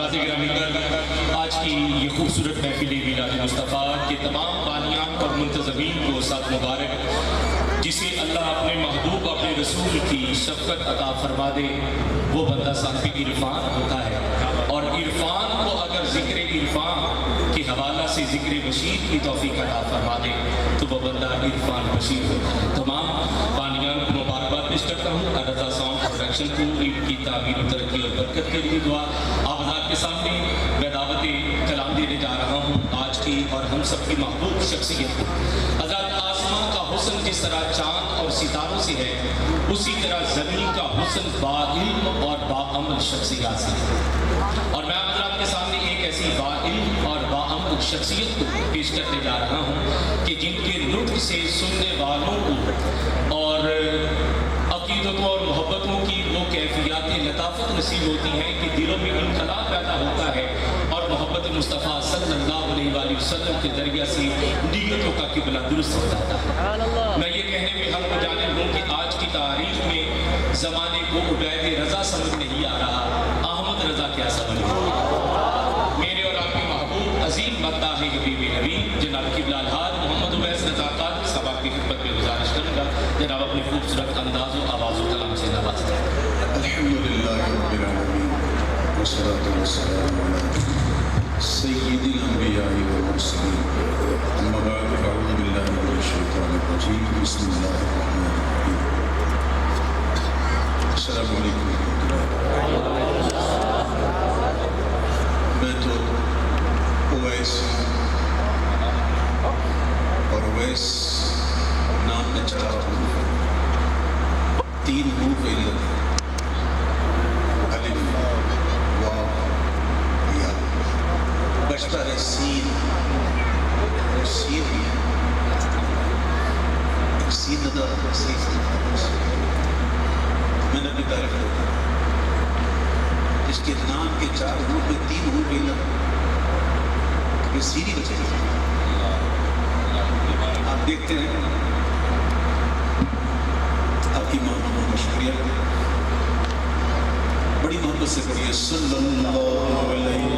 हज़रात गिरामीकर, आज की ये खूबसूरत महफिल मिलाद मुस्तफ़ा के तमाम बानियान और मुंतज़मीन को साथ मुबारक। जिसे अल्लाह अपने महबूब अपने रसूल की शफ़क़त अता फरमा दे वो बंदा साहिब इरफान होता है, और इरफान को अगर ज़िक्र इरफान के हवाला से ज़िक्र बशीर की तौफ़ीक़ अता फरमा दे तो वो बंदा इरफान बशीर होता है। तमाम बानियान को मुबारकबाद पेश करता हूँ। रज़ा साउंड प्रोडक्शन को इनकी तामीर तरक्की और बरकत के लिए दुआ। आप के सामने मैं दावत कलाम देने जा रहा हूँ आज की और हम सबकी महबूब शख्सियत को। हज़रत आसमां का हुस्न जिस तरह चाँद और सितारों से है, उसी तरह ज़मीन का हुस्न बाइल्म और बाअमल शख्सियत से है। और मैं आप के सामने एक ऐसी बाइल्म और बाअमल शख्सियत को पेश करने जा रहा हूँ कि जिनके नुत्क़ से सुनने वालों को और अक़ीदतों और मोहब्बतों की वो कैफियत लताफ़त नसीब होती हैं कि दिलों में इनक़लाब पैदा होता है और मोहब्बत मुस्तफ़ा सल्लल्लाहु अलैहि वसल्लम के ज़रिए से नियतों का क़िबला दुरुस्त हो जाता है। मैं ये कहने में हक़ जानिब हूँ कि आज की तारीख़ में ज़माने को उबैद रज़ा समझ नहीं आ रहा, अहमद रज़ा क्या समझ मेरे और आपके महबूब अज़ीम मद्दाह हबीब नबी जनाब क़िबला मोहम्मद ओवैस रज़ा क़ादरी साहब की खिदमत में गुजारिश करूँगा जनाब अपने खूबसूरत अंदाज़ और आवाज़ और कलाम से नवाज़ करें। अल्हम्दुलिल्लाह रब्बिल आलमीन वस्सलातु वस्सलामु अला सय्यिदिल अंबिया'i वल मुरसलीन अम्मा बअद फ़अऊज़ु बिल्लाहि मिनश शैतानिर रजीम बिस्मिल्लाहिर रहमानिर रहीम। अस्सलामु अलैकुम। मैं तो ओवैस और ओवैस नाम में चला हूँ। 3 रूप इल्लत अलिफ वाव या बचता है सीन भी है, सीन अदा मैंने अपनी तारीफ की इसके नाम के 4 रूप में 3 रूप इल्लत ये सीरी बचेगी। आप देखते हैं आपकी मोहब्बत का शुक्रिया, बड़ी मोहब्बत से करिए सल्लल्लाहु अलैहि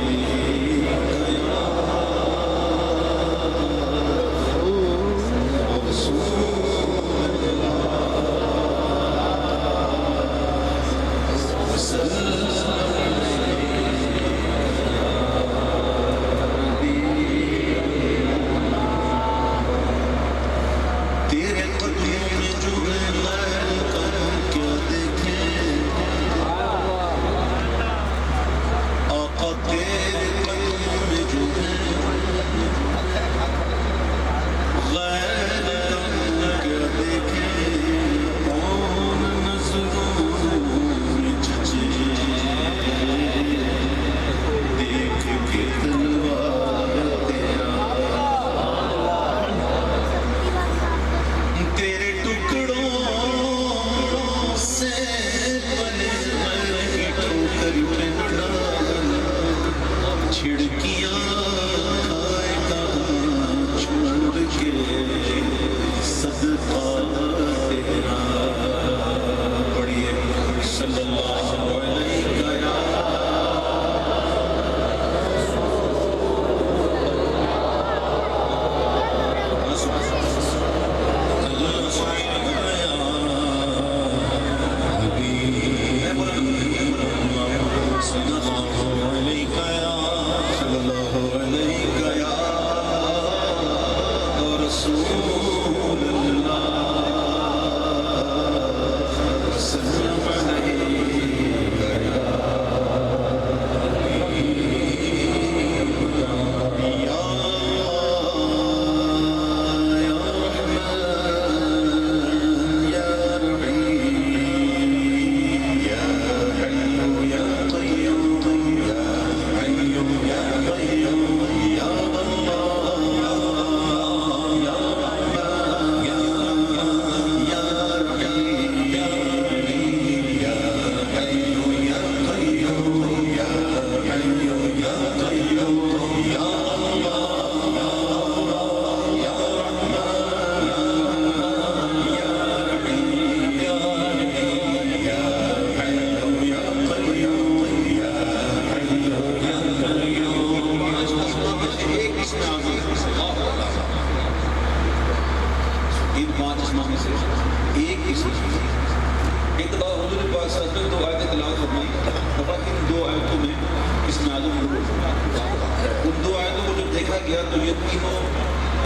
उन दो आयतों को जब देखा गया तो ये तीनों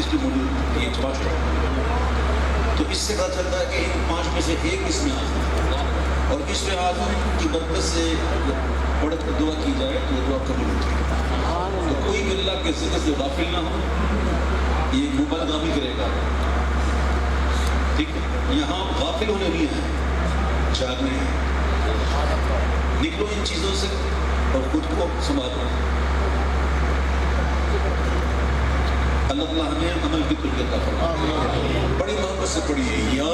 इसकी मौजूद ये पाँच, तो इससे पता चलता है कि इन पाँच में से एक इसमें आता है, और इस लिहाज की बरकत से पढ़ दुआ की जाए तो दुआ कबूल होती है। तो कोई भी अल्लाह के जिक्र से गाफिल ना हो, ये मुबालगा भी करेगा। ठीक है, यहाँ गाफिल होने नहीं है, जागने हैं। निकलो इन चीज़ों से और खुद को संभालो। अल्लाह ताला हमें अमल की तौफीक अता फरमाए। बड़ी मोहब्बत से पढ़िए या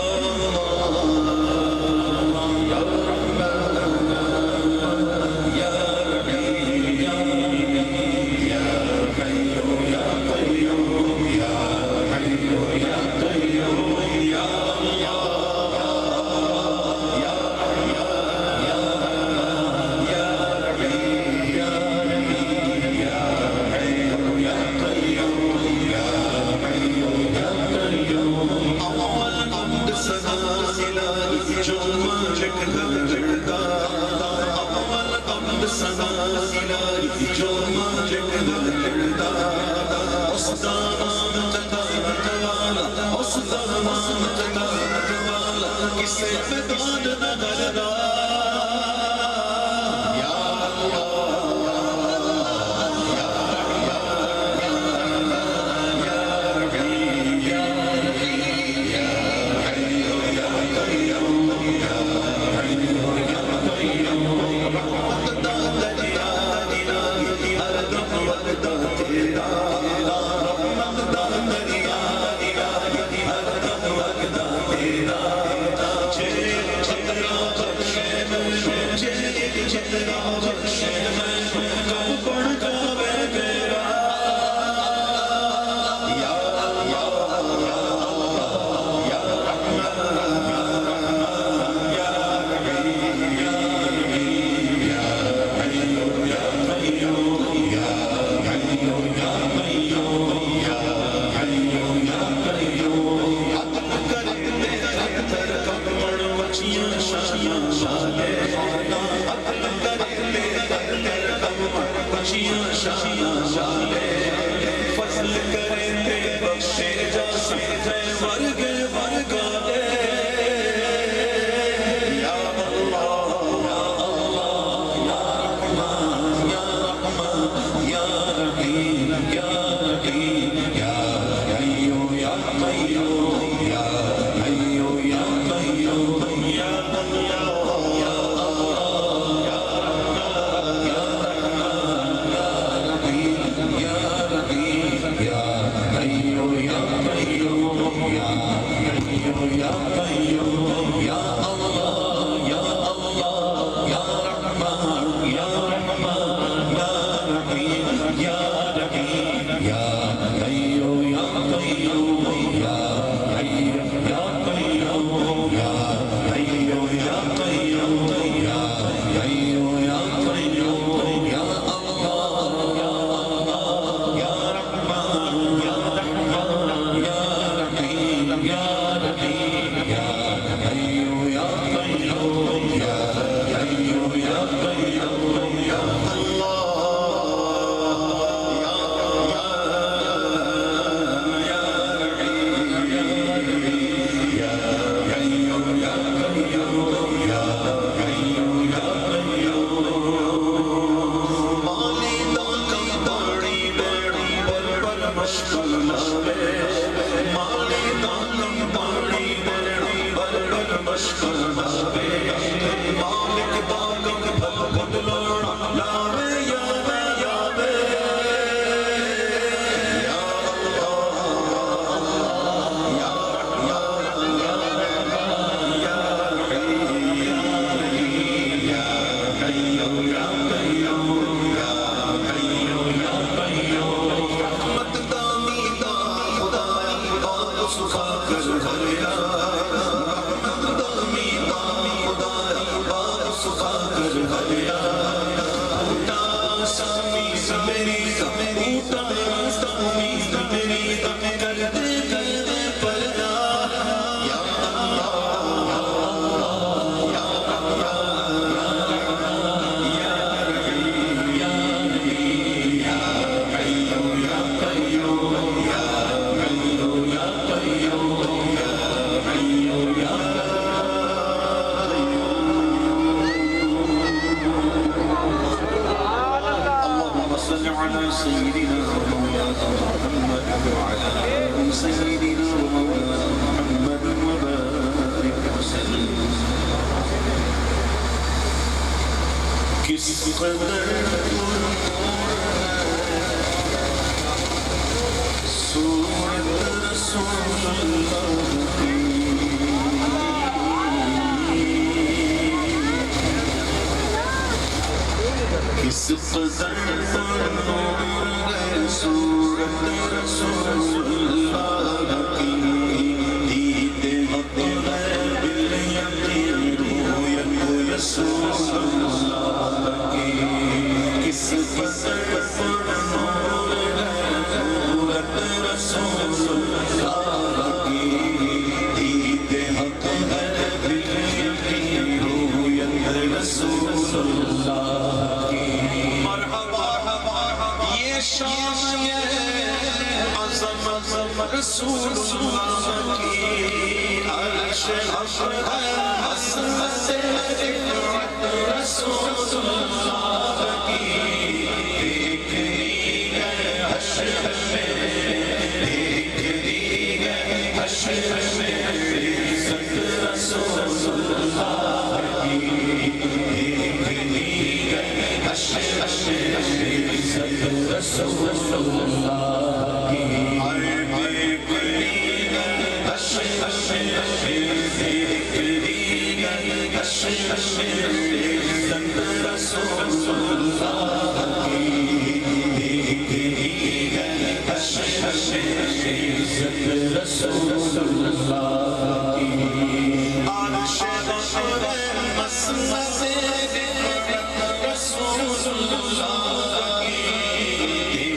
صل على سيدنا ومولانا محمد وعلى آل سيدنا ومولانا محمد وبارك وسلم किस कदर सूरत रसूलुल्लाह की किस कदर सूरत रसूलुल्लाह की दीदे हक़ है बिल यकीन रूयत रसूलुल्लाह की किस कदर सूरत रसूलुल्लाह की दीदे हक़ है बिल यकीन रूयत रसूलुल्लाह शान ये अज़मत रसूलुल्लाह की अर्श हक़ है हसरत रसूलुल्लाह की देखी है हश्र में देखी है हश्र में इज़्ज़त रसूलुल्लाह की देखी है हश्र में इज़्ज़त रसूलुल्लाह की अरे देखी है हश्र में देखी है हश्र में इज़्ज़त रसूलुल्लाह की देखी है हश्र में इज़्ज़त रसूलुल्लाह की अर्श है मसनद रसूलुल्लाह की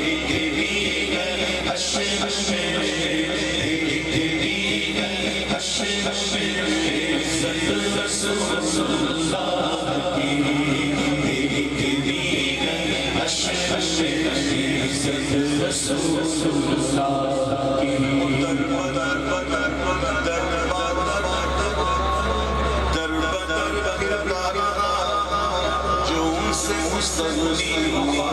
देखी है हश्र में देखी है हश्र में इज़्ज़त रसूलुल्लाह की देखी है हश्र में इज़्ज़त रसूलुल्लाह की मुस्तग़नी हुआ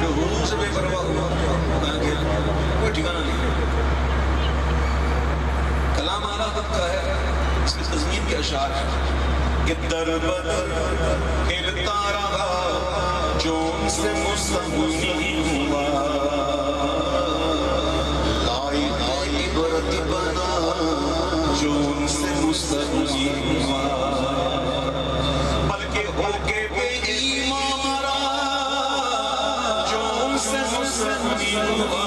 जो हुजूर से बेपरवाह हुआ कोई ठिकाना नहीं कलाम आला वक्त का है इसकी तज़मीन के अशार है कि दर बदर हिलता रहा जो उनसे मुस्तग़नी हुआ लाई लाई बरत बना जो उनसे मुस्तग़नी हुआ बल्कि होके बेईमान मरा जो उनसे मुस्तग़नी हुआ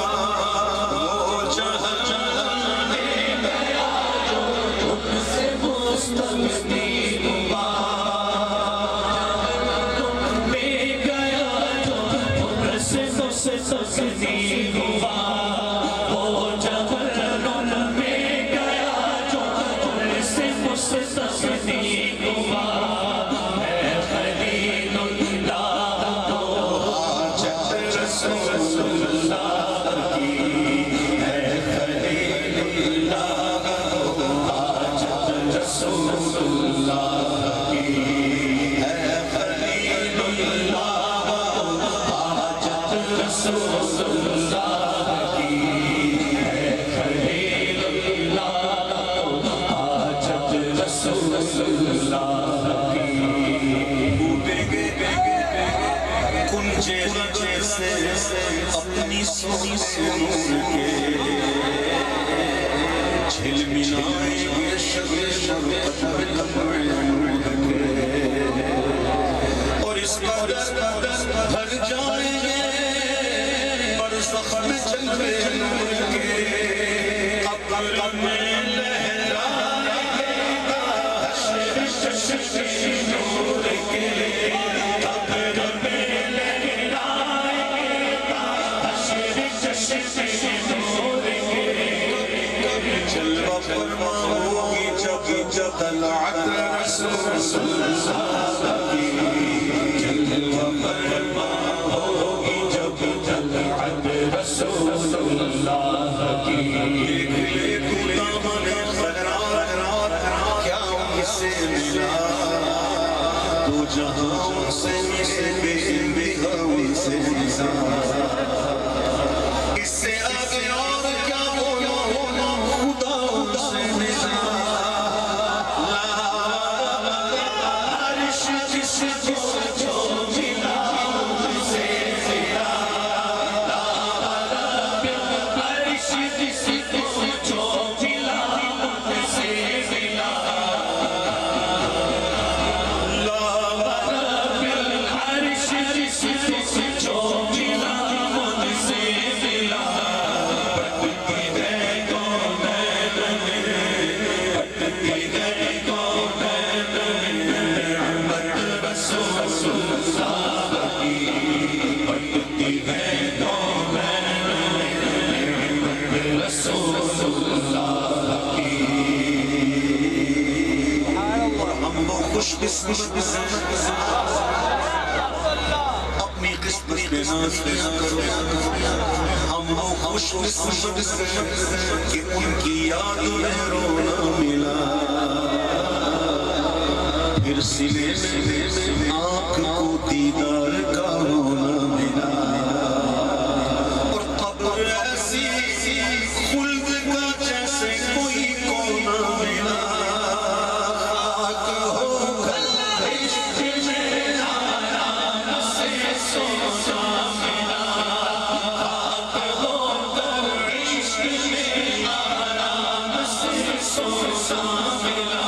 वो जहन्नम में गया जो उनसे मुस्तग़नी हुआ जहन्नम में गया जो उनसे मुस्तग़नी हुआ अपनी सोनी सुनूर के झिलमिलाएंगे शब्द शब्द के और इस कदर भर जाएंगे बरसख में जलवे नूर के कब्र में लहराएंगे हश्र नूर के कब्र में जलवा फरमा होगी जब तलअत रसूलुल्लाह की जलवा फरमा होगी जब तलअत रसूलुल्लाह की देख ले दामन खैरात क्या उनकी से मिला तो जहां से बेइंतहा से मिला इससे आगे और क्या बोलो खुदा से मिला अर्श जिसको मिला से मिला अर्श जिसको मिला से मिला अर्श जिसको मिला से मिला पटकी गए कौन पटकी गए कौन पटकी गए कौन और हम वो खुशकिस्मत अपनी किस्मत पे नाज़ करो हम वो खुशकिस्मत कि उनकी याद में रोना मिला फिर सिले में आँख को दीदार का रोना मिला और कब्र ऐसी खुल्द का जैसे कोई कोना मिला खाक हो इश्क में आराम से सोना मिला खाक हो इश्क में आराम से सोना मिला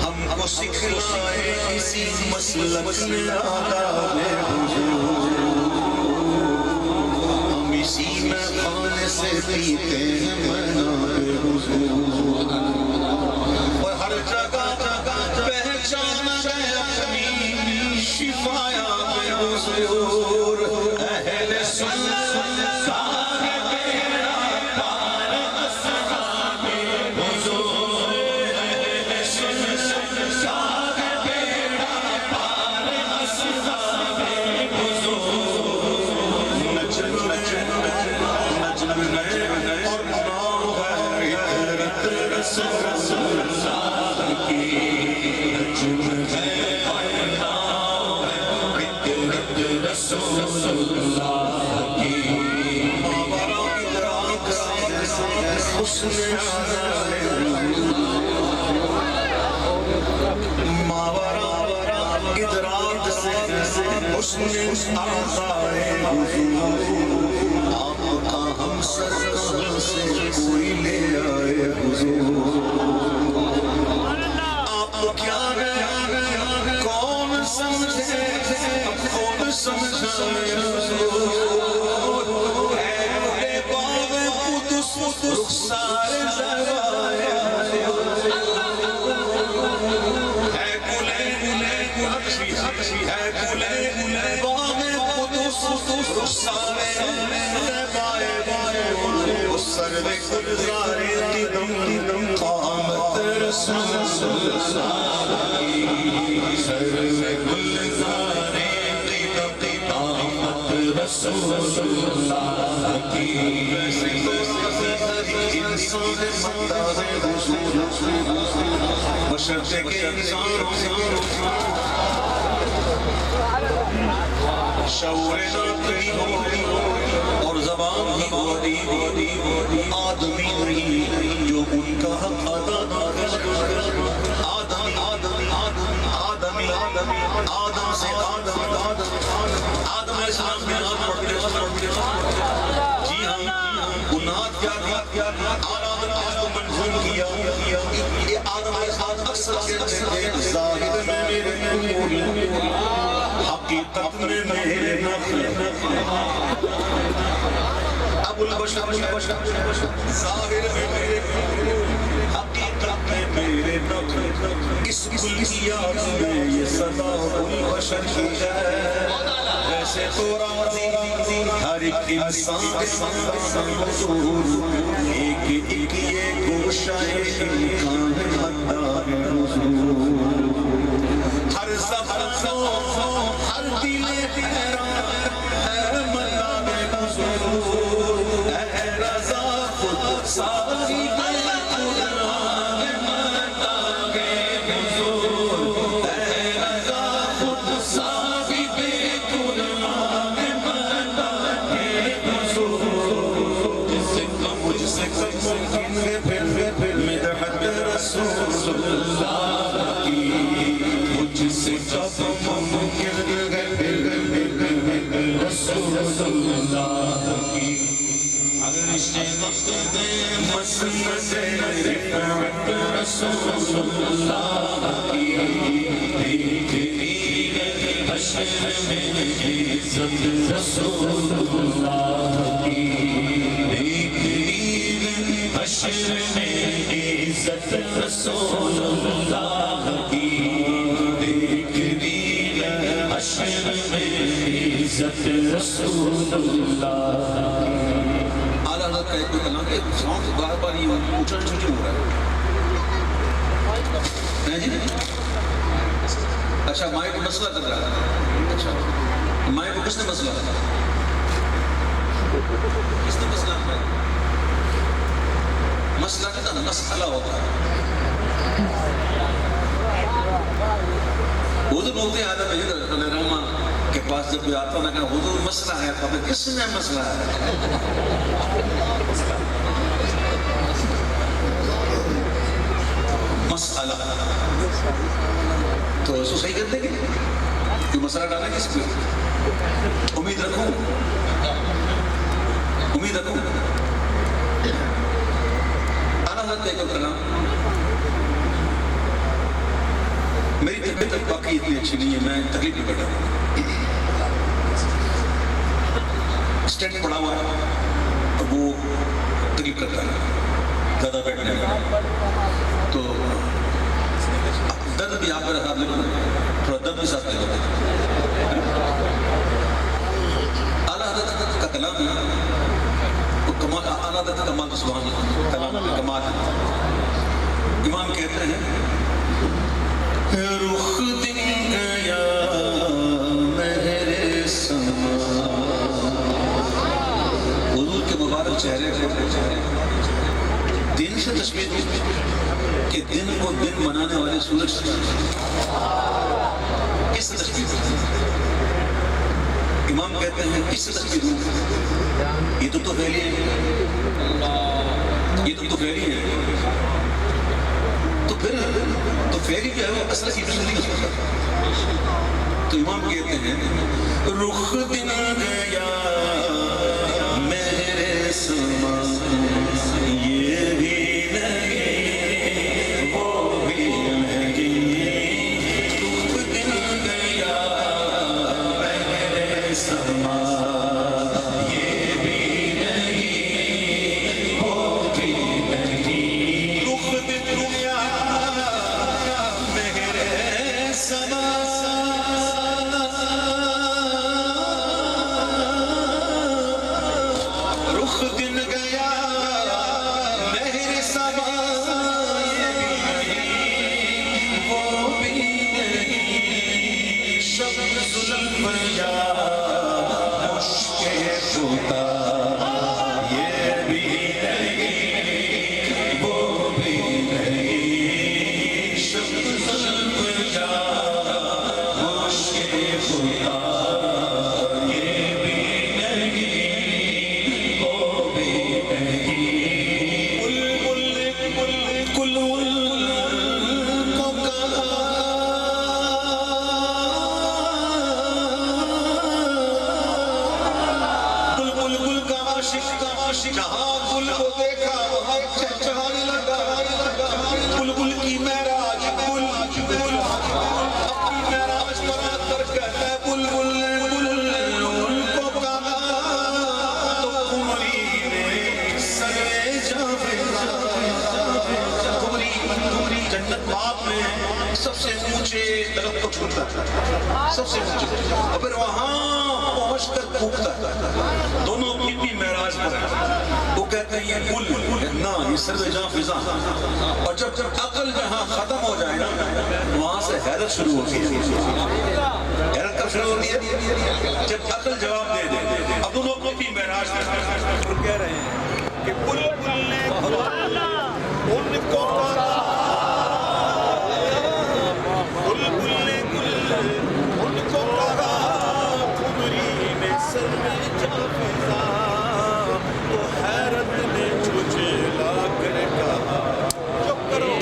हमको सिखलाए इसी मसलक में आदाबे हुजूर हम इसी में खाने से पीते हैं मनाबे हुजूर और हर जगह पहचान है अपनी शिफाया पे हुजूर अहले सुन्नत का बेड़ा पार असहाबे हुजूर अहले सुन्नत का बेड़ा पार असहाबे हुजूर नजर और नाम है इतरत रसूलुल्लाह की नजम है और नाम है इतरत रसूलुल्लाह की मावरा इदराक से हुस्न मावरा इदराक से हुस्न आज़ाए हुजूर आपका हम सरकार से कोई ले आए हुजूर आप क्या कौन समझे कौन समझाए हुजूर है बाग कुदस रुखसार ज़राए है गुले है गुले बाग कुदस रुखसार सर्वे गुलज़ारे क़दम क़ामत रसूलुल्लाह की सर्वे गुलज़ारे क़दम क़ामत रसूलुल्लाह की वैसे तो इंसान मता है हुजूर बशर्ते के इंसान शऊर नातनी हो और ज़बान ही होती आदमी नहीं जो उनका हक अदा ना करे आदम से आदम अलैहिस्सलाम में नात पढ़ते जी हाँ गुनाह क्या आराधना को मंजूर किया ये आदम अलैहिस्सलाम अक्सर कहते हैं ज़ाहिर में मेरे हकीकत में मेरे नफ़्ल अबुल बशर ज़ाहिर में मेरे हकीकत में मेरे नफ़्ल इस कुल्लियत में ये सदा अबुल बशर की है वैसे तो राज़ी एक इंसान एक एक ये गोशाए इम्कान मदार हर सफर हर दिले तेरा है मदार है रज़ा खुद सारी बार ये ऊंचा क्यों हो रहा है जी? अच्छा माइक मसला कर रहा है। अच्छा माइक को किसने मसला कर किसने मसला मसला कहता ना मसला होता है हुजूर बोलते आदम रहमा के पास जब कोई आता ना कहना हुजूर मसला है तो किसने मसला है मसला तो उसको सही कर देंगे कोई मसला डाला किस पे उम्मीद रखूं आला हज़रत का कलाम मेरी तबीयत बाकी इतनी अच्छी नहीं है मैं तकलीफ नहीं कर रहा स्टेंट पड़ा हुआ है और वो तकलीफ करता है ज़्यादा बैठने में तो दर्द भी आप मेरे साथ लेते थोड़ा दर्द भी साथ लेते आला हज़रत का कलाम वो कमाल आला हज़रत कमाल सुभान कलाम कमाल इमाम कहते हैं रुख दिन गया मेरे समा हुजूर के मुबारक चेहरे दिन से तस्वीर कि दिन को दिन मनाने वाले सूरज किस तस्वीर इमाम कहते हैं किस तस्वीर ये तो फैली है ये तो फैली है तो फिर तो फैली जो है वो असल की नहीं हो सकता तो इमाम कहते हैं रुख दिन गया मेरे समा ये भी सबसे ऊंचे तरफ को छूता है सबसे ऊंचे और फिर वहां पहुंचकर फूकता है दोनों है ये कुल ना, ये सर्व जहाँ फिजा। और जब जब अकल जहाँ खत्म हो जाए ना, वहां से हैरत शुरू होती है। हैरत कब शुरू होती है? जब अकल जवाब दे दे। अब दोनों अपनी महराज कह रहे हैं कि कुल कुल ने उनको कुल कुल ने उनको कहा खुमरी में सर में जा फिजा, तो हैरत ने मुझे ला कर कहा चुप करो।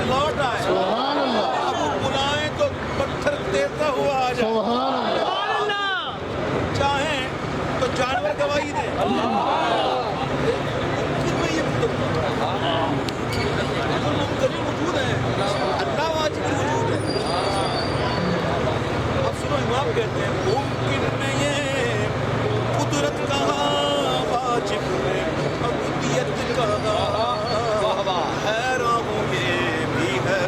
लौट आए, अब बुलाए तो पत्थर देता हुआ आ जाए, चाहे तो जानवर गवाही दे। वजूद है, अल्लाह वाजिब वजूद है। अब सुनो, इमाम कहते हैं मुमकिन में ये कुदरत कहा, वाजिब में अबूदियत कहा, हैरान हूँ ये भी है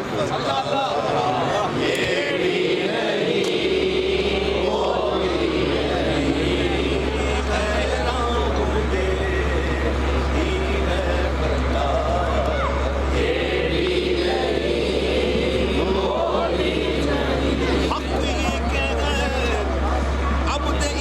ये भी नहीं, वो भी नहीं, हैरान हूँ ये भी है बता, ये भी नहीं, वो भी नहीं। हक ये कह गए अब दे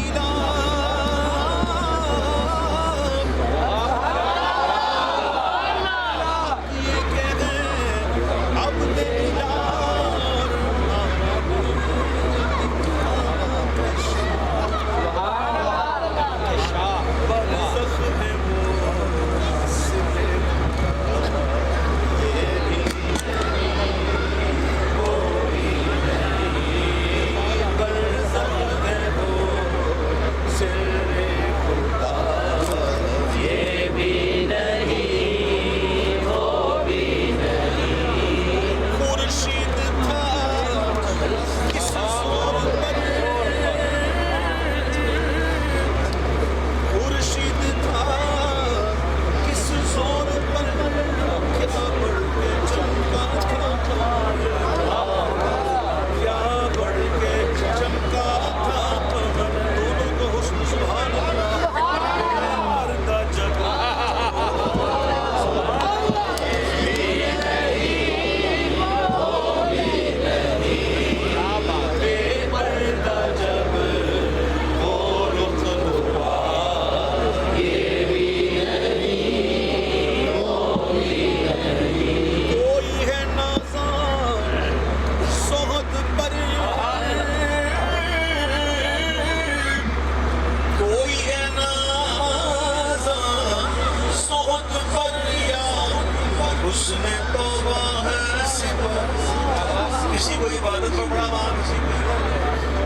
किसी को इबादत पर बड़ा मान,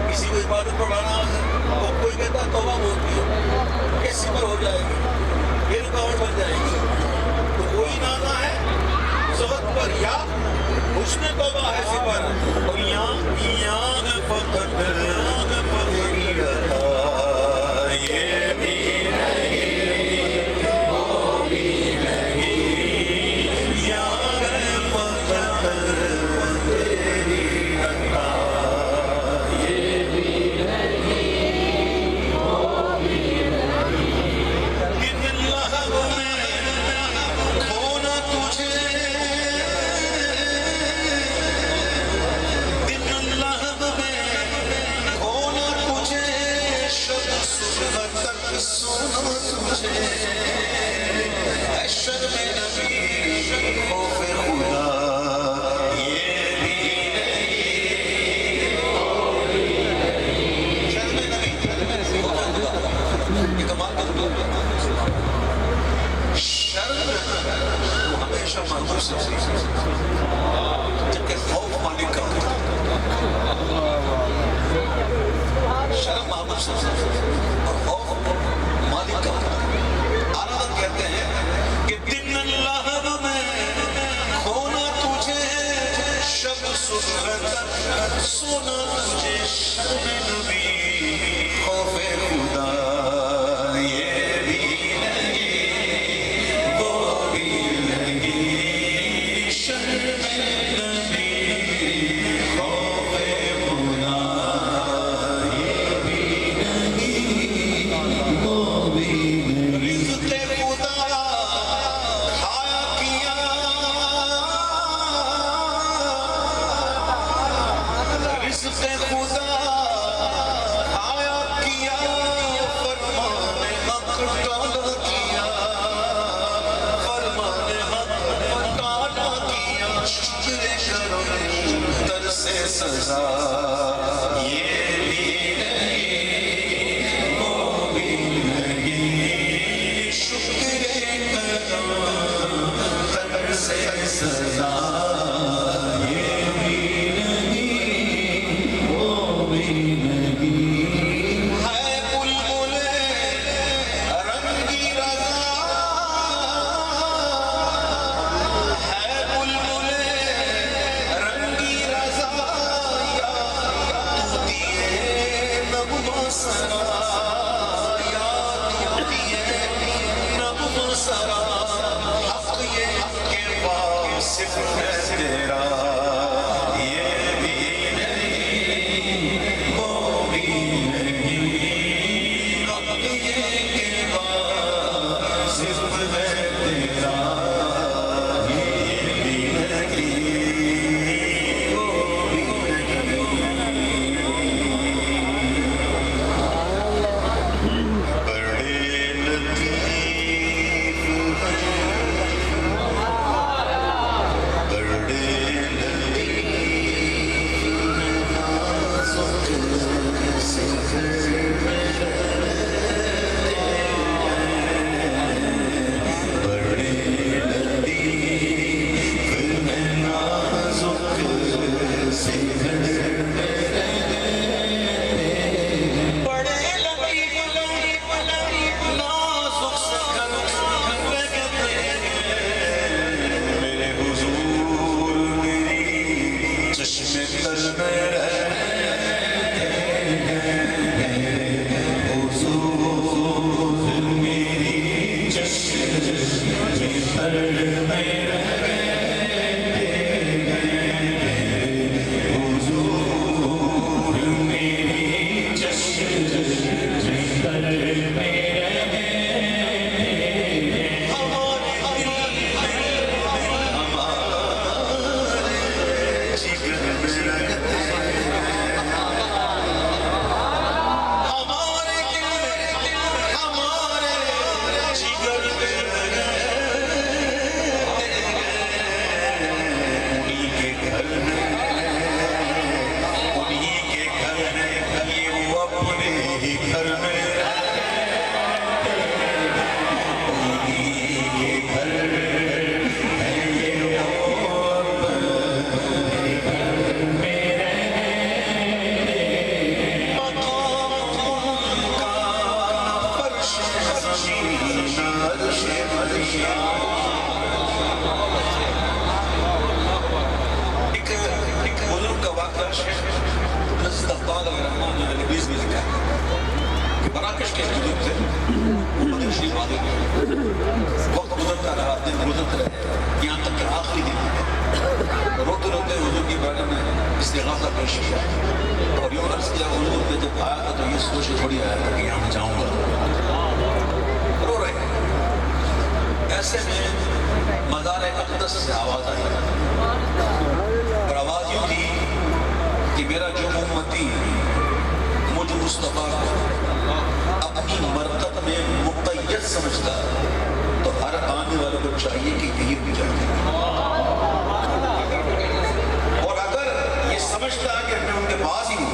किसी को इबादत पर बड़ा मान, और कोई कहता तौबा बोलती हो कैसी पर हो जाएगी, ये रुकावट बन जाएगी। तो कोई नाना है ज़हद पर या उसने तौबा है सिपर, और यहाँ फकत ये भी नहीं, वो भी नहीं, जबकि खौफ मालिक का शर्म महबूब से और खौफ मालिक का। आराधन कहते हैं कि दिन शर्म नबी खौफे खुदा ये भी लगी वो भी लगी शर्म नबी खौफे खुदा ये भी लगी वो भी लगी रिज़्क़े खुदा खाया किया रिज़्क़े खुदा खाया किया फरमाने हक टाला किया फरमाने हक टाला किया शुक्र करो दर से सजा ये भी नहीं वो भी नहीं शुक्र करो दर से सजा ये भी नहीं वो भी नहीं है बुलबुले रंगी रज़ा है बुलबुले रंगी रज़ा या तू दिए नगमा सरा या तू दिए नगमा सरा हक़ ये के वासिफ़ है तेरा ये भी नहीं वो भी नहीं हक़ ये के वासिफ़ है तेरा ये भी नहीं वो भी नहीं बड़े लतीफ़ हैं बड़े लतीफ़ नाज़ुक से बड़े लतीफ़ नाज़ुक से बड़े लतीफ़ नाज़ुक से मेरे हुजूर मेरी चश्मे तर में रहते हैं हुजूर मेरी चश्मे तर में रहते हैं हुजूर मेरी चश्मे तर में रहते हैं हमारे जिगर में रहते हमारे दिल हमारे जिगर में रहते उन्हीं के घर में उन्हीं के घर में ये वो अपने ही घर में उन्हीं के घर है ये वो अपने घर में मकाम उनका फर्श ज़मीन अर्श मरिया एक बुजुर्ग का वाक़या शेख मुस्तफ़ा रहमान ने नबीज़ में लिखा है कि मराकश के बुजुर्ग थे वो मदीना शरीफ आते थे वक्त गुजरता रहा दिन गुजरते रहे यहाँ तक कि आखिरी दिन रोते रोते हुजूर के बारे में इस्तिग़ासा पेश किया और यूँ अर्ज़ किया हुजूर ने जब आया था तो ये सोच थोड़ी आया था कि यहाँ मैं जाऊँगा रो रहे हैं ऐसे में मज़ार अक़दस से आवाज़ आई और आवाज़ यूँ थी कि मेरा जो उम्मती मुझ मुस्तफ़ा को अपनी मरतब में मुक़य्यद समझता तो हर आने वाले को चाहिए कि यही भी जाए और अगर ये समझता कि मैं उनके पास ही हूँ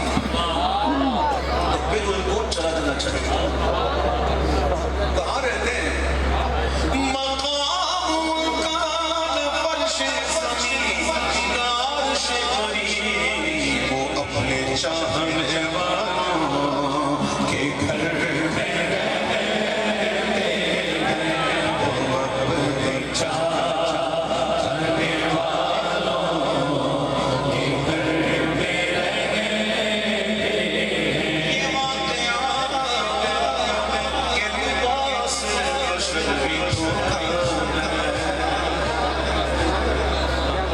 तो फिर उनको चला जाना चाहिए कहाँ रहते हैं मकाम उनका फर्श ज़मीन अर्श मरीम वो अपने चाहने वालों के घर में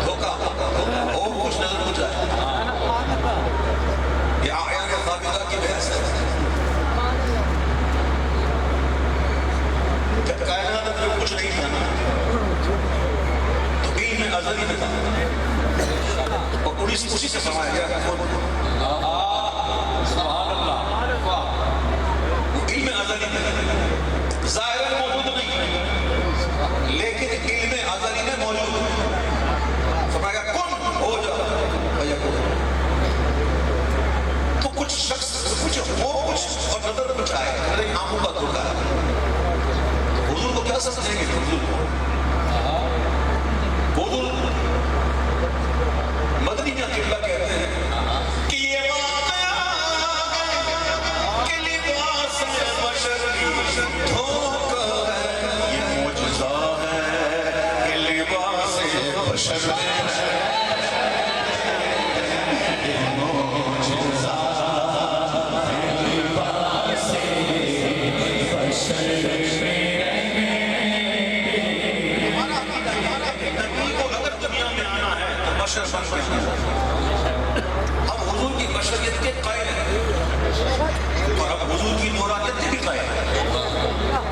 धोखा और कुछ नजर कुछ आए ये आया ने साबिता की बहस है जब कायनात में कुछ नहीं था ना तो इल्म अज़ली में था और उसी से फरमाया गया सुभान अल्लाह इल्म अज़ली में ज़ाहिरन मौजूद नहीं लेकिन इल्म अज़ली में मौजूद फरमाया कुन हो जा फयकुन तो कुछ शख्स कुछ हो कुछ और नजर कुछ आए अरे आंखों का धोखा है तो हुजूर को क्या समझेंगे हुजूर मदनी में किबला कहते हैं कि ये वाक़या कि लिबास बशरी धोखा है ये मुजज़ा है कि लिबास बशर अब हुजूर की बशरियत के कायल हैं और अब हुजूर की नूरानियत के भी कायल हैं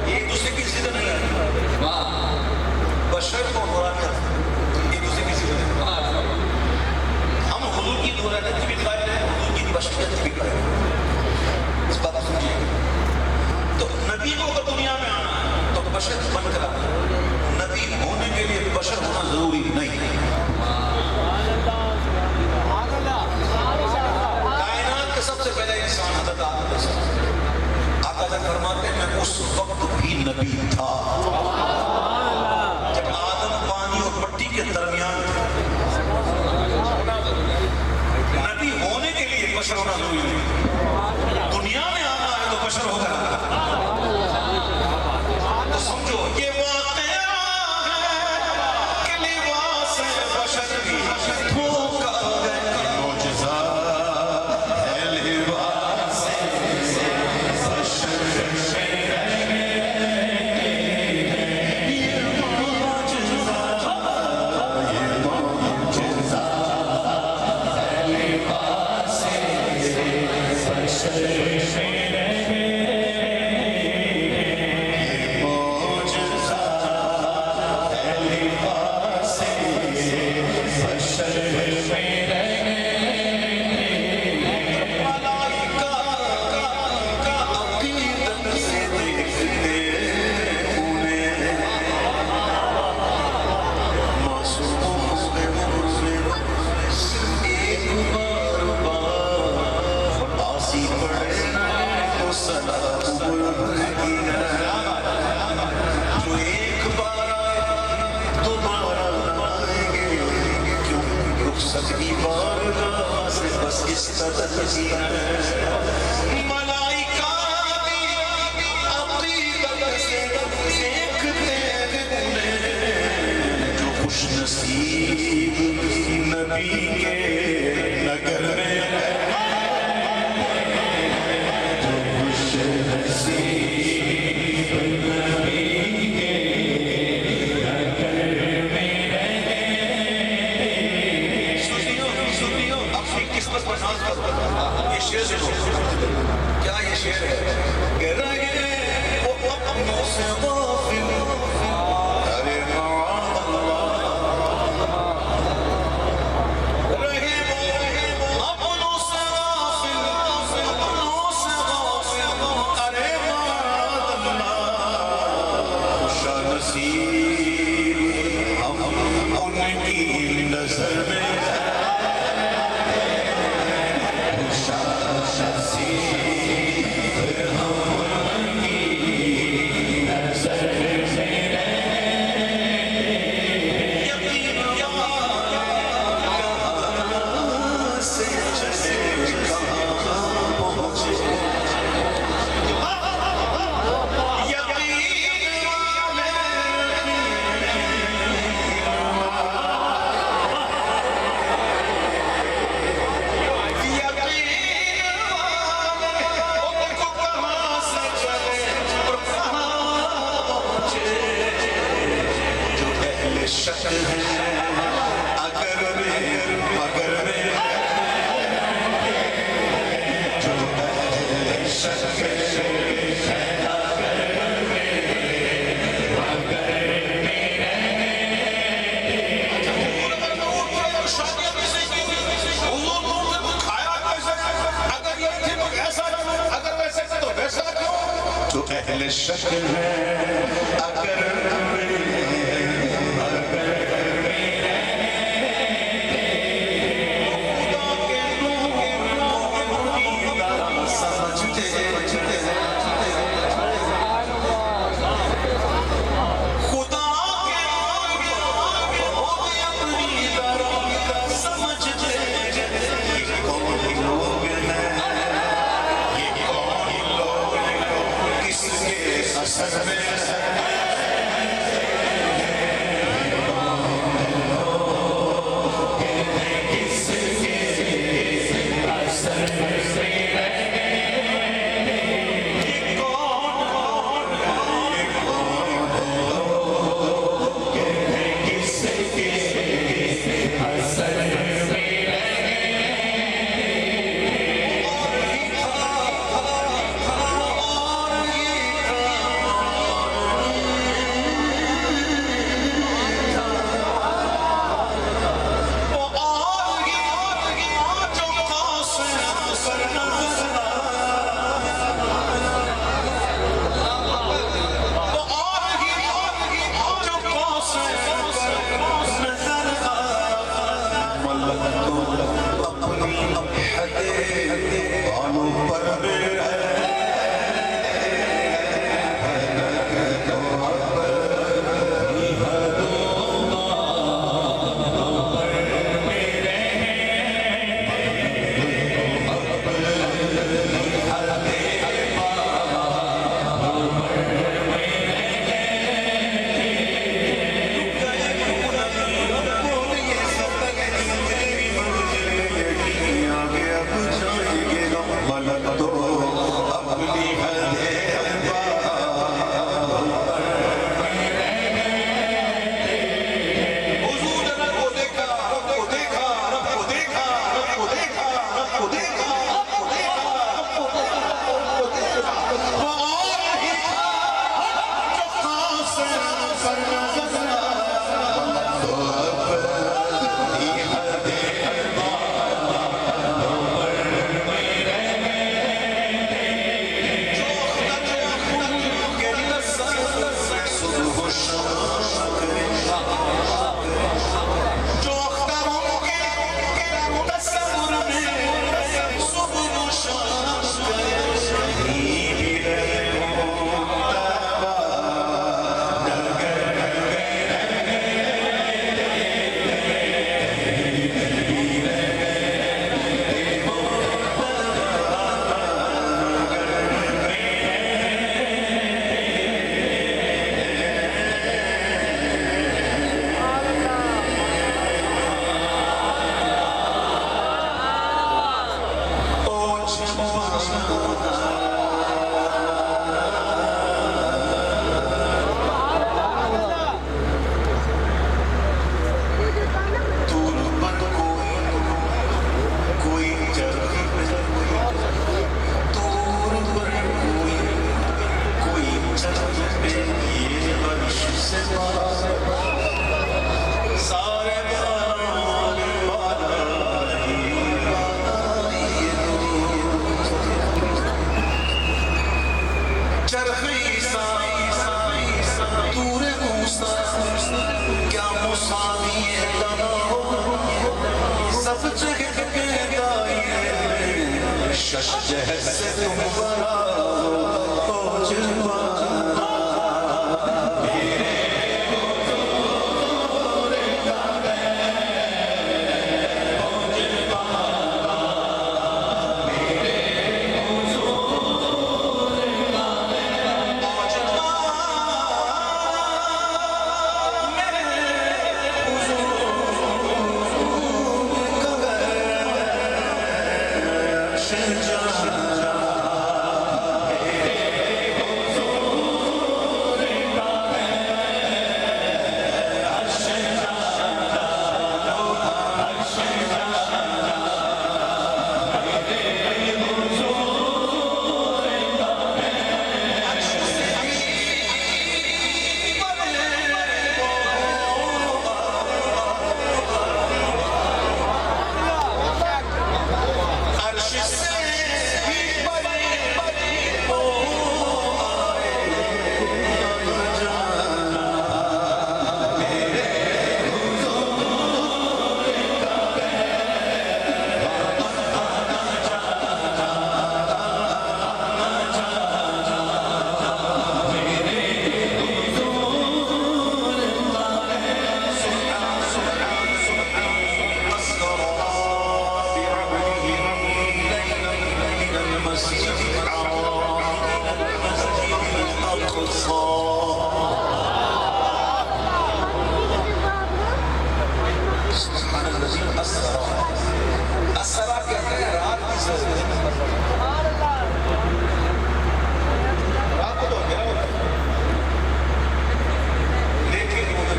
एक दूसरे की जिद नहीं है बशर और नूरानियत एक दूसरे की जिद नहीं हम हुजूर की नूरानियत की भी कायल हैं हुजूर की बशरियत की भी कायल हैं इस बात को समझिए तो नबी को अगर दुनिया में आना है तो बशर बनकर आना नबी होने के लिए बशर होना जरूरी नहीं है सबसे पहले इंसान हज़रत आदम आका जब फरमाते हैं मैं उस वक्त भी नबी था जब आदम पानी और मिट्टी के दरमियान नबी होने के लिए बशर होना जरूरी नहीं दुनिया में आना है तो बशर होगा तो समझो ये वाक़या है कि लिबास बशर भी धोखा है मुजज़ा क्या ये शेर है कह रहे वो अपनों से गाफिल अरे रहे वो अपनों से गाफिल अरे शानसीब हम उनकी नजर में शक है अगर में मगर में जो अहले शक है तो अहले शक है अगर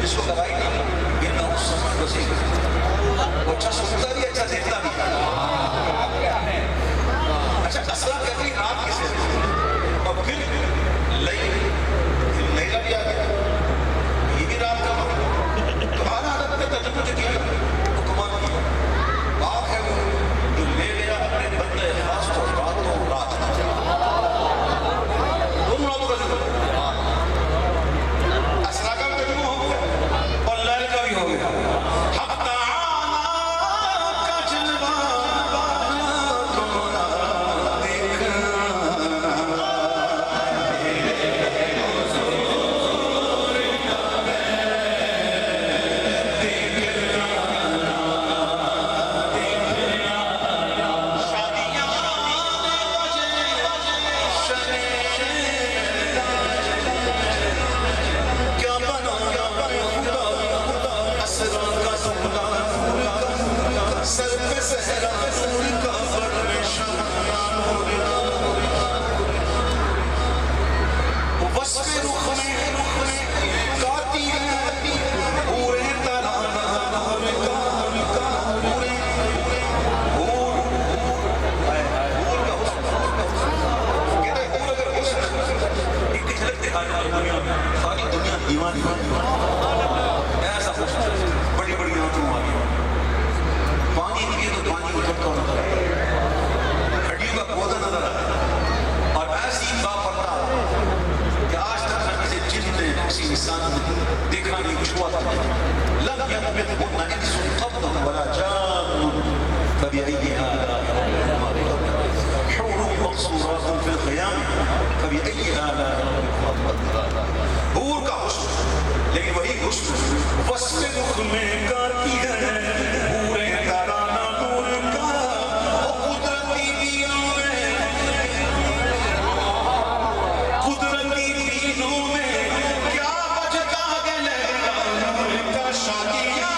जिसको गवाही नहीं ये ना उस समय बसेगा, वो अच्छा सुनता भी अच्छा देखता भी। अच्छा असला कदरी रात किसे और फिर लैला भी आ गया, ये भी रात का वक्त। तो आला अदब में तर्जुमा जो किया वो कमाल किया, बाप है वो जो ले गया अपने बंदे खास को रातों रात, दोनों रातों का जिक्र, असरा का तर्जुमा हो गया और लैल का भी हो गया। ऐसा बड़ी बड़ी आंखों आ गई, पानी पिए तो पानी उतरता नजर आए, हड्डियों का पौधा नजर आए, और ऐसी बापरता कि आज तक न किसी जिन ने किसी इंसान ने देखा नहीं, छुआ था लग गया में होना इंसान कब्द वला जान कभी आई है हुरूर मक़सूरात फी क़ियाम कभी आई आला हूर का हुस्न, लेकिन वही हुस्न वस्फ़े रुख़ में गाती है पूरे तराना नूर का, कुदरती दियों में कुदरती दीनों में क्या बचता गले नूर का, शादियाँ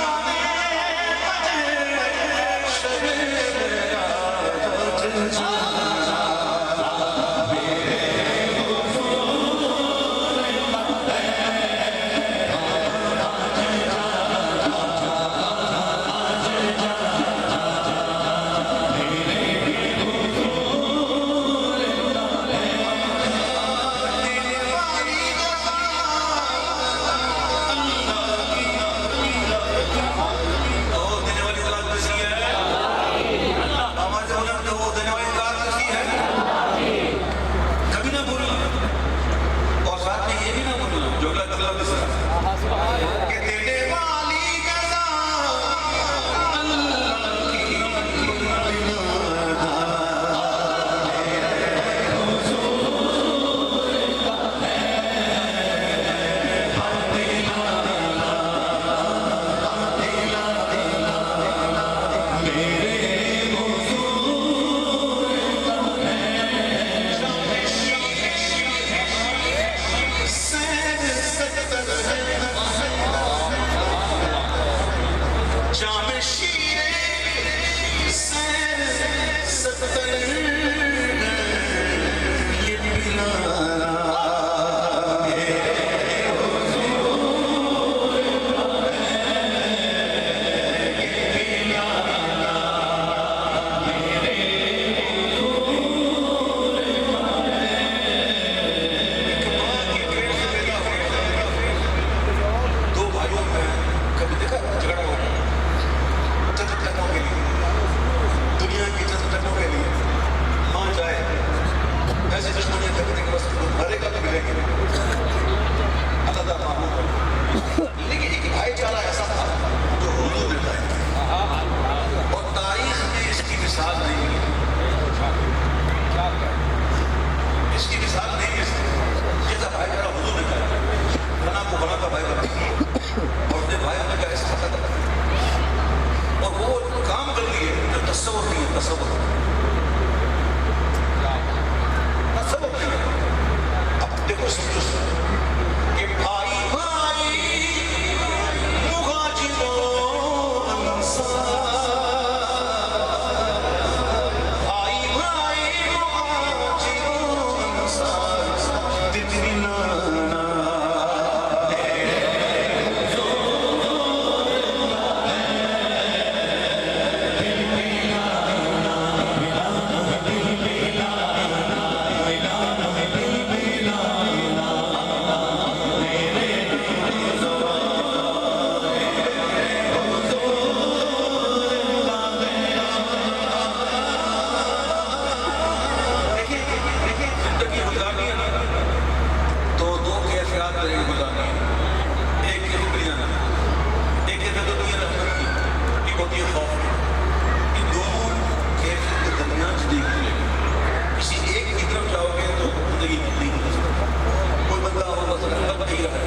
बस रहमत नहीं रहा,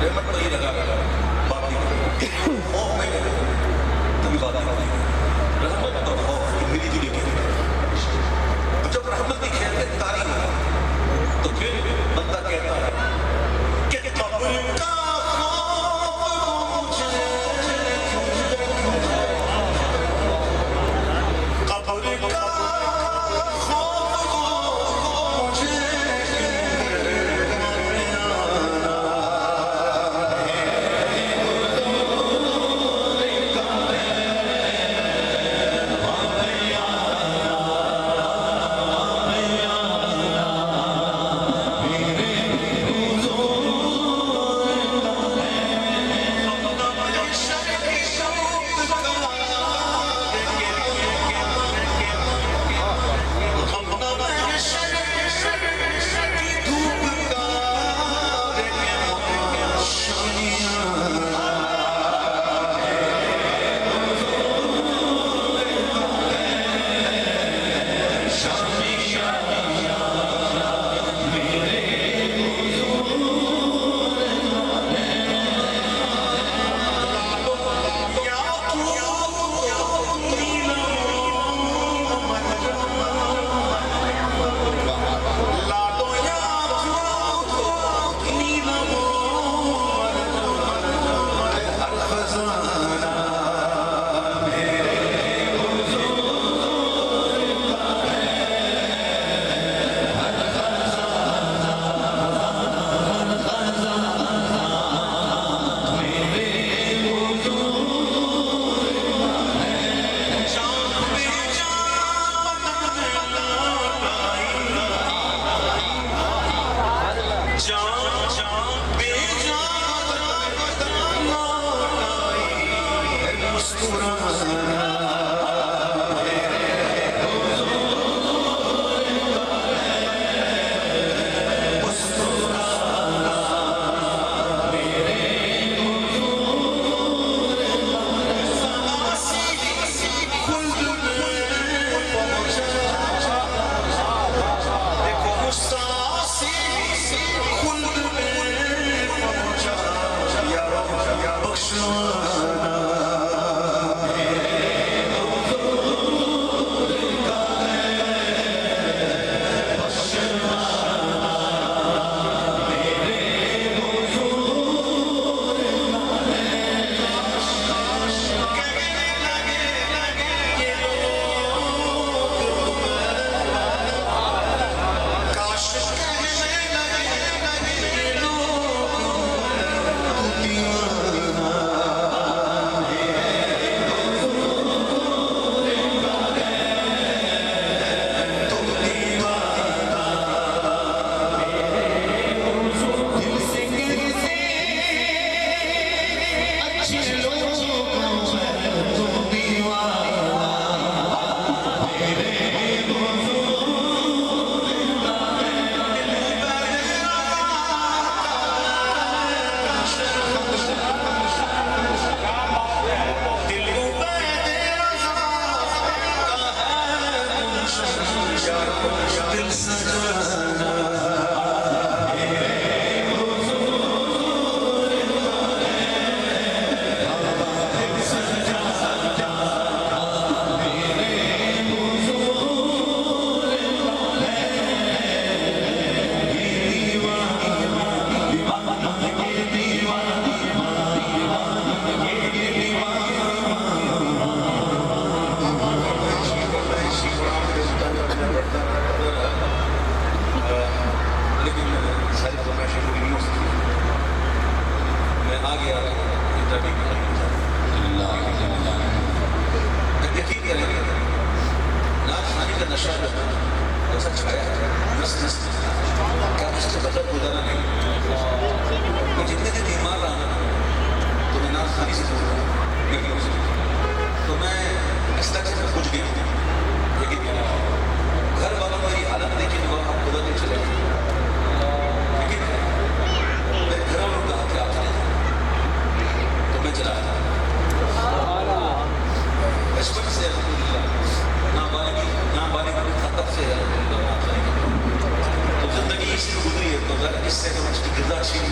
रहमत नहीं लगा बात नहीं खौफ में तभी बात नहीं रहमत और खौफ की मिली जुली तो जब रहमत की खैरियत तारी हो तो फिर बंदा कहता है कि कब्र का खौफ मुझे, कब्र का इससे तो उसकी गिरदाशी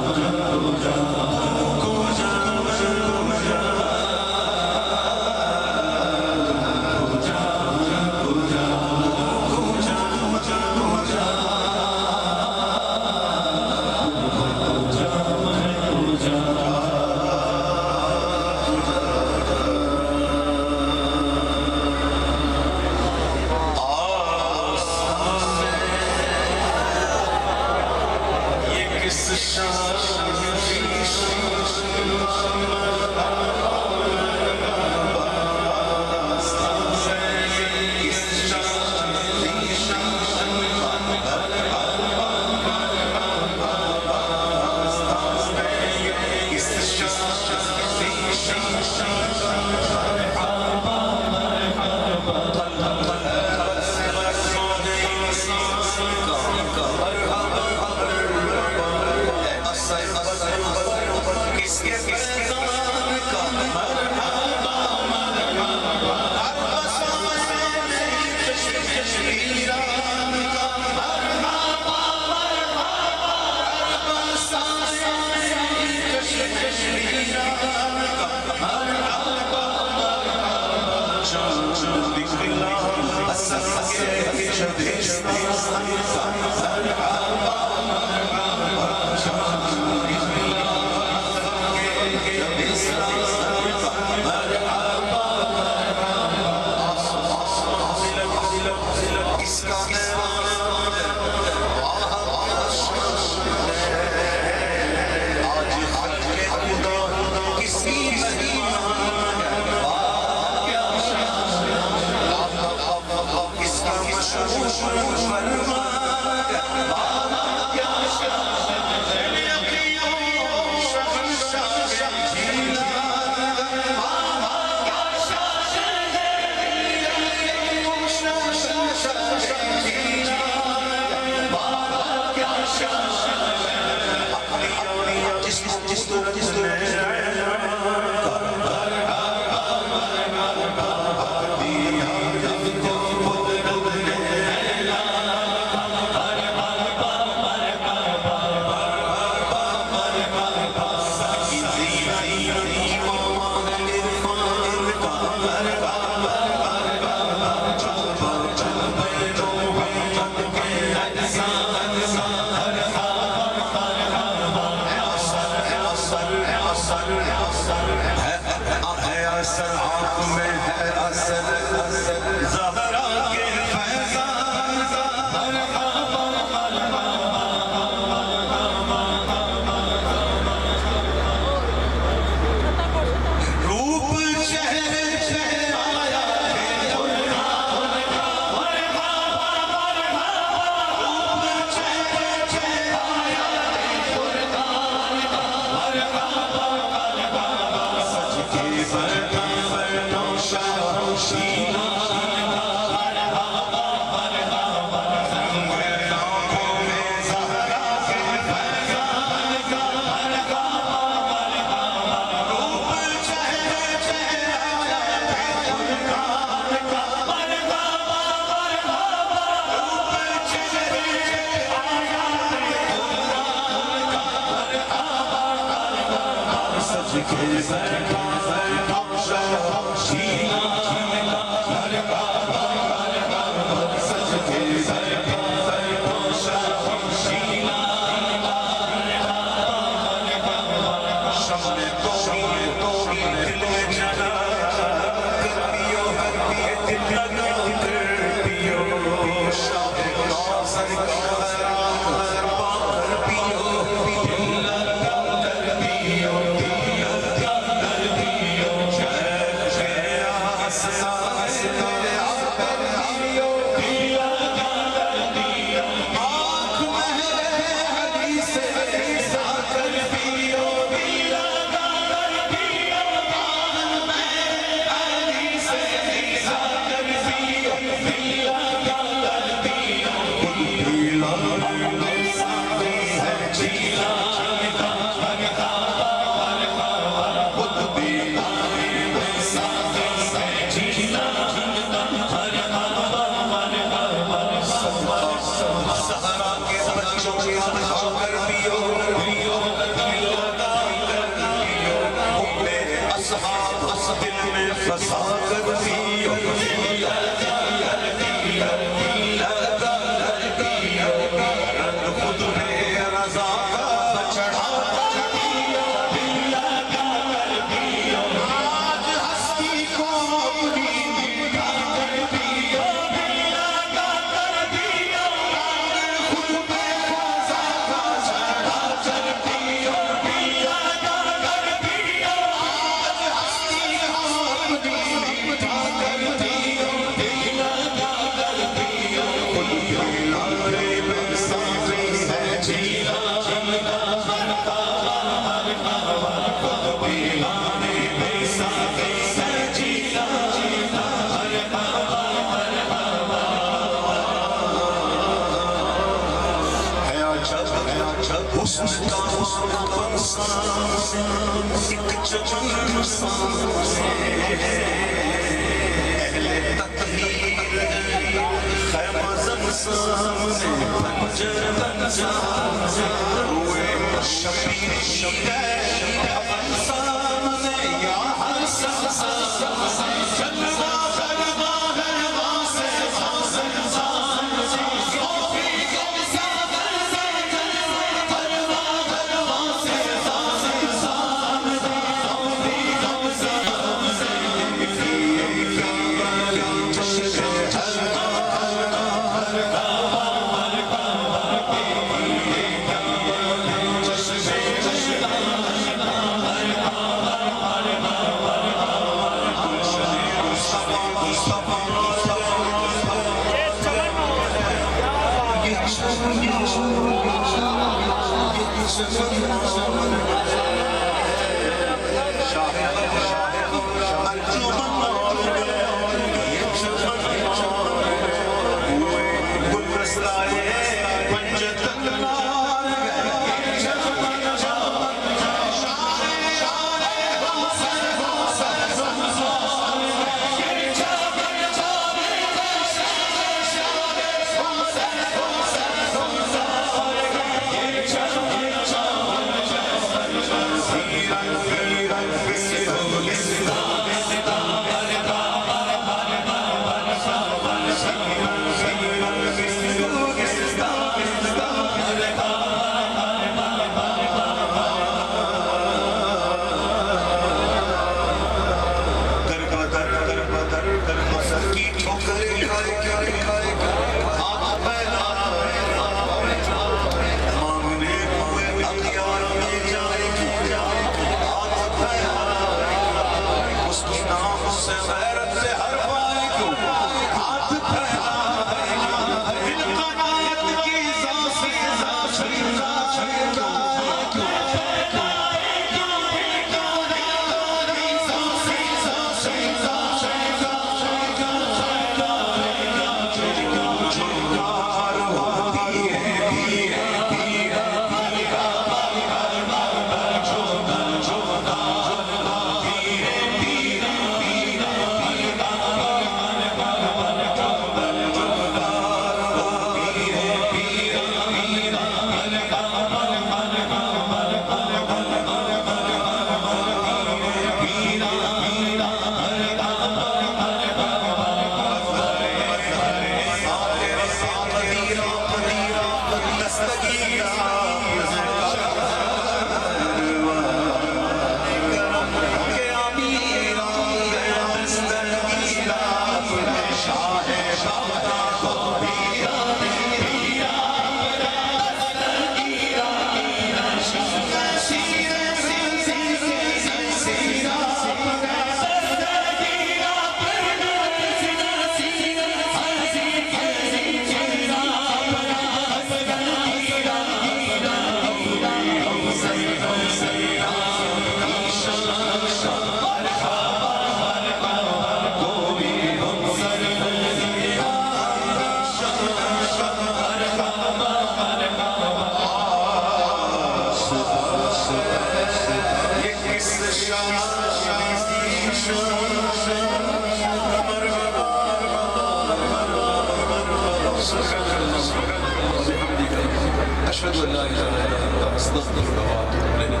अशहदु अल्ला इलाहा इल्लल्लाह अस्तगफिरुका व अतूबु इलैह।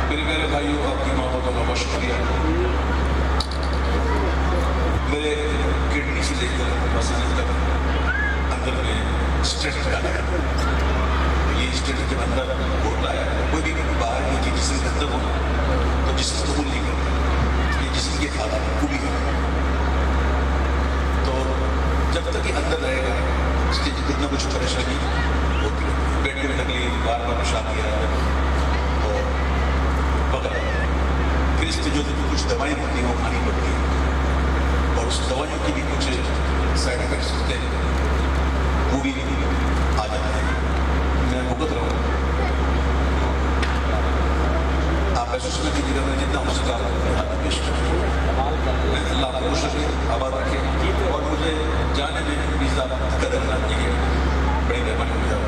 मेरे प्यारे भाइयों, आपकी मोहब्बतों का बहुत शुक्रिया। मेरे किडनी से लेकर मसाले तक अंदर में स्टेंट डाला है। ये स्टेंट के अंदर होता है, कोई भी बाहर की चीज जिसम के अंदर होना तो जिसम कबूल नहीं करता, ये जिसम की हालत खूबी है। तो जब तक ये अंदर रहेगा इसके कितना कुछ परेशानी होती है, पेट में तकलीफ, बार बार पेशाब किया जाता है तो वगैरह। फिर इसमें जो कुछ दवाएं होती हैं वो खानी पड़ती है और उस दवाइयों की भी कुछ साइड इफेक्ट्स होते हैं, वो भी आ जाते हैं। मैं भुगत रहा हूँ, आप महसूस में कीजिएगा। मैं जितना हो सका हाथ पेश करूँ। अल्लाह आपको खुश रखे, आबाद रखे और मुझे जाने में वीज़ा कदर ना कीजिए, बड़ी मेहरबानी हो जाएगी।